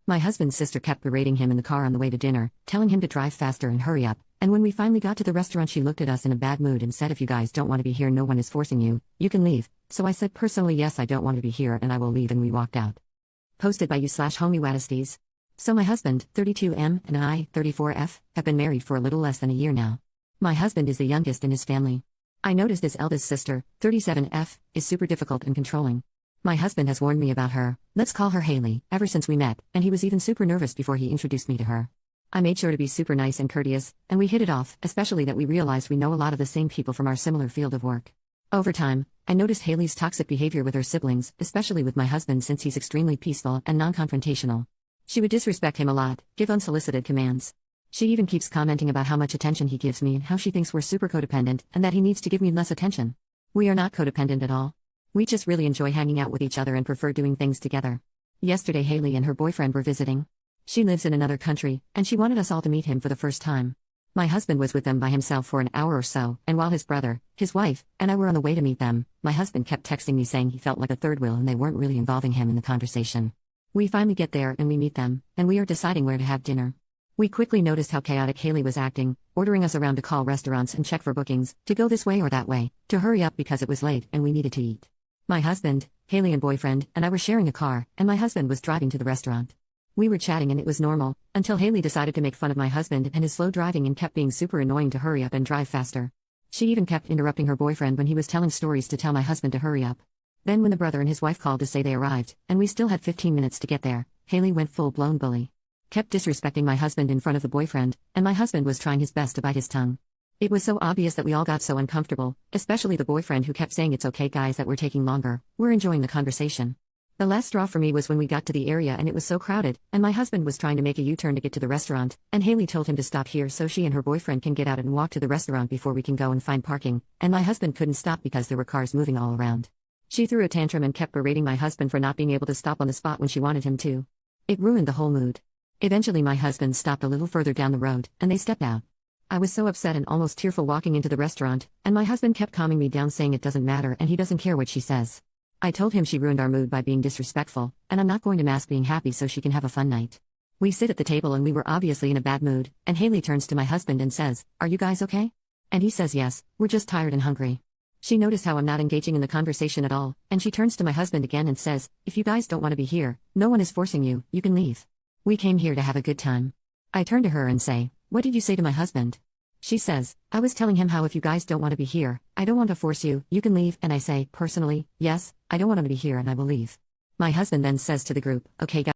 My husband's sister kept berating him in the car on the way to dinner, telling him to drive faster and hurry up, and when we finally got to the restaurant she looked at us in a bad mood and said, "If you guys don't want to be here, no one is forcing you, you can leave." So I said personally, "Yes, I don't want to be here and I will leave," and we walked out. Posted by you/Whoamiwhatisthis. So my husband, 32M, and I, 34F, have been married for a little less than a year now. My husband is the youngest in his family. I noticed his eldest sister, 37F, is super difficult and controlling. My husband has warned me about her, let's call her Haley, ever since we met, and he was even super nervous before he introduced me to her. I made sure to be super nice and courteous, and we hit it off, especially that we realized we know a lot of the same people from our similar field of work. Over time, I noticed Haley's toxic behavior with her siblings, especially with my husband since he's extremely peaceful and non-confrontational. She would disrespect him a lot, give unsolicited commands. She even keeps commenting about how much attention he gives me and how she thinks we're super codependent and that he needs to give me less attention. We are not codependent at all. We just really enjoy hanging out with each other and prefer doing things together. Yesterday Haley and her boyfriend were visiting. She lives in another country, and she wanted us all to meet him for the first time. My husband was with them by himself for an hour or so, and while his brother, his wife, and I were on the way to meet them, my husband kept texting me saying he felt like a third wheel and they weren't really involving him in the conversation. We finally get there and we meet them, and we are deciding where to have dinner. We quickly noticed how chaotic Haley was acting, ordering us around to call restaurants and check for bookings, to go this way or that way, to hurry up because it was late and we needed to eat. My husband, Haley and boyfriend, and I were sharing a car, and my husband was driving to the restaurant. We were chatting and it was normal, until Haley decided to make fun of my husband and his slow driving and kept being super annoying to hurry up and drive faster. She even kept interrupting her boyfriend when he was telling stories to tell my husband to hurry up. Then when the brother and his wife called to say they arrived, and we still had 15 minutes to get there, Haley went full-blown bully. Kept disrespecting my husband in front of the boyfriend, and my husband was trying his best to bite his tongue. It was so obvious that we all got so uncomfortable, especially the boyfriend who kept saying, "It's okay guys that we're taking longer, we're enjoying the conversation." The last straw for me was when we got to the area and it was so crowded, and my husband was trying to make a U-turn to get to the restaurant, and Haley told him to stop here so she and her boyfriend can get out and walk to the restaurant before we can go and find parking, and my husband couldn't stop because there were cars moving all around. She threw a tantrum and kept berating my husband for not being able to stop on the spot when she wanted him to. It ruined the whole mood. Eventually my husband stopped a little further down the road, and they stepped out. I was so upset and almost tearful walking into the restaurant, and my husband kept calming me down saying it doesn't matter and he doesn't care what she says. I told him she ruined our mood by being disrespectful, and I'm not going to mask being happy so she can have a fun night. We sit at the table and we were obviously in a bad mood, and Haley turns to my husband and says, "Are you guys okay?" And he says, "Yes, we're just tired and hungry." She noticed how I'm not engaging in the conversation at all, and she turns to my husband again and says, "If you guys don't want to be here, no one is forcing you, you can leave. We came here to have a good time." I turn to her and say, "What did you say to my husband?" She says, "I was telling him how if you guys don't want to be here, I don't want to force you, you can leave," and I say, personally, "Yes, I don't want him to be here and I will leave." My husband then says to the group, "Okay guys."